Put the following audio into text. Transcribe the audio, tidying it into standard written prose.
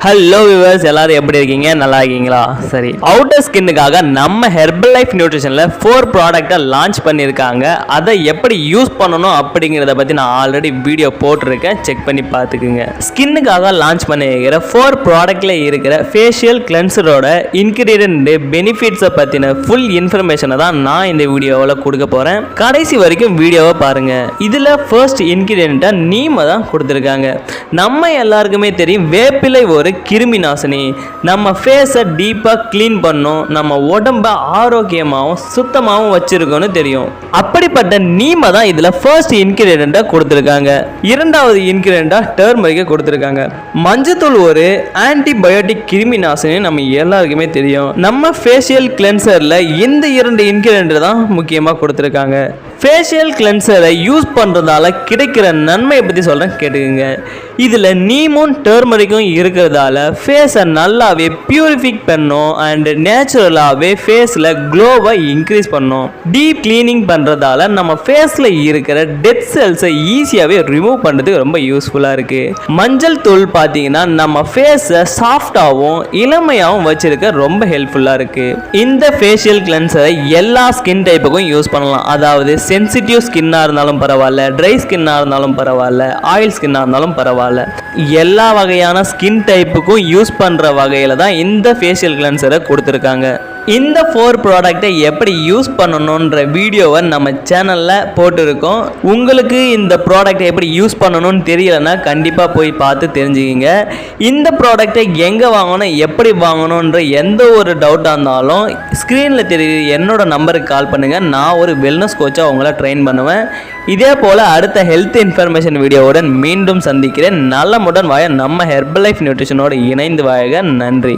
Hello viewers, எல்லாரும் எப்படி இருக்கீங்க? நல்லா இருக்கீங்களா? சரி, அவுட்டர் ஸ்கின்னுக்காக நம்ம ஹெர்பல் லைஃப் நியூட்ரிஷனில் 4 ப்ராடக்டை லான்ச் பண்ணியிருக்காங்க. அதை எப்படி யூஸ் பண்ணணும் அப்படிங்கிறத பற்றி நான் ஆல்ரெடி வீடியோ போட்டிருக்கேன், செக் பண்ணி பார்த்துக்குங்க. ஸ்கின்னுக்காக லான்ச் பண்ணியிருக்கிற 4 ப்ராடக்டில் இருக்கிற ஃபேஷியல் கிளென்சரோட இன்க்ரீடியன்ட் பெனிஃபிட்ஸை பற்றின ஃபுல் இன்ஃபர்மேஷனை தான் நான் இந்த வீடியோவில் கொடுக்க போகிறேன். கடைசி வரைக்கும் வீடியோவை பாருங்கள். இதில் ஃபர்ஸ்ட் இன்க்ரீடியண்ட்டாக நீமை தான் கொடுத்துருக்காங்க. நம்ம எல்லாருக்குமே தெரியும், வேப்பிலை ஒரு கிருமி நாசினி. நம்ம ஃபேஸை டீப்பாக க்ளீன் பண்ணும், நம்ம உடம்ப ஆரோக்கியமாகவும் சுத்தமாகவும் வச்சிருக்கோன்னு தெரியும். அப்படிப்பட்ட நீமை தான் இதில் ஃபர்ஸ்ட் இன்கிரீடியண்ட்டாக கொடுத்துருக்காங்க. இரண்டாவது இன்கிரீடியண்ட்டாக டர்மரிக்கை கொடுத்துருக்காங்க. மஞ்சத்தூள் ஒரு ஆன்டிபயோட்டிக் கிருமி நாசினி நம்ம எல்லாருக்குமே தெரியும். நம்ம ஃபேஷியல் கிளென்சரில் இந்த 2 இன்கிரீடியண்ட் தான் முக்கியமாக கொடுத்துருக்காங்க. ஃபேஷியல் கிளென்சரை யூஸ் பண்ணுறதால கிடைக்கிற நன்மையை பற்றி சொல்கிறேன், கேட்டுக்குங்க. இதில் நீமும் டர்மரிக்கும் இருக்கிறதால ஃபேஸை நல்லாவே பியூரிஃபை பண்ணும் அண்ட் நேச்சுரலாகவே ஃபேஸில் க்ளோவை இன்க்ரீஸ் பண்ணும். டீப் கிளீனிங் பண்ணுறதால நம்ம ஃபேஸில் இருக்கிற டெட் செல்ஸை ஈஸியாகவே ரிமூவ் பண்ணுறதுக்கு ரொம்ப யூஸ்ஃபுல்லாக இருக்குது. மஞ்சள் தூள் பார்த்தீங்கன்னா நம்ம ஃபேஸை சாஃப்டாகவும் இளமையாகவும் வச்சிருக்க ரொம்ப ஹெல்ப்ஃபுல்லாக இருக்குது. இந்த ஃபேஷியல் கிளென்சரை எல்லா ஸ்கின் டைப்புக்கும் யூஸ் பண்ணலாம். அதாவது சென்சிட்டிவ் ஸ்கின்னாக இருந்தாலும் பரவாயில்ல, ட்ரை ஸ்கின்னாக இருந்தாலும் பரவாயில்ல, ஆயில் ஸ்கின்னாக இருந்தாலும் பரவாயில்ல, எல்லா வகையான ஸ்கின் டைப்புக்கும் யூஸ் பண்ணுற வகையில் தான் இந்த ஃபேஷியல் கிளென்சரை கொடுத்துருக்காங்க. இந்த 4 ப்ராடக்டை எப்படி யூஸ் பண்ணணுன்ற வீடியோவை நம்ம சேனலில் போட்டிருக்கோம். உங்களுக்கு இந்த ப்ராடக்டை எப்படி யூஸ் பண்ணணும்னு தெரியலைன்னா கண்டிப்பாக போய் பார்த்து தெரிஞ்சுக்கிங்க. இந்த ப்ராடக்டை எங்கே வாங்கணும், எப்படி வாங்கணுன்ற எந்த ஒரு டவுட்டாக இருந்தாலும் ஸ்க்ரீனில் தெரியுது என்னோட நம்பருக்கு கால் பண்ணுங்கள். நான் ஒரு வெல்னஸ் கோச்சாக உங்களை ட்ரெயின் பண்ணுவேன். இதே போல் அடுத்த ஹெல்த் இன்ஃபர்மேஷன் வீடியோவுடன் மீண்டும் சந்திக்கிறேன். நலமுடன் வாய. நம்ம ஹெர்பல் லைஃப் நியூட்ரிஷனோடு இணைந்து வாழ. நன்றி.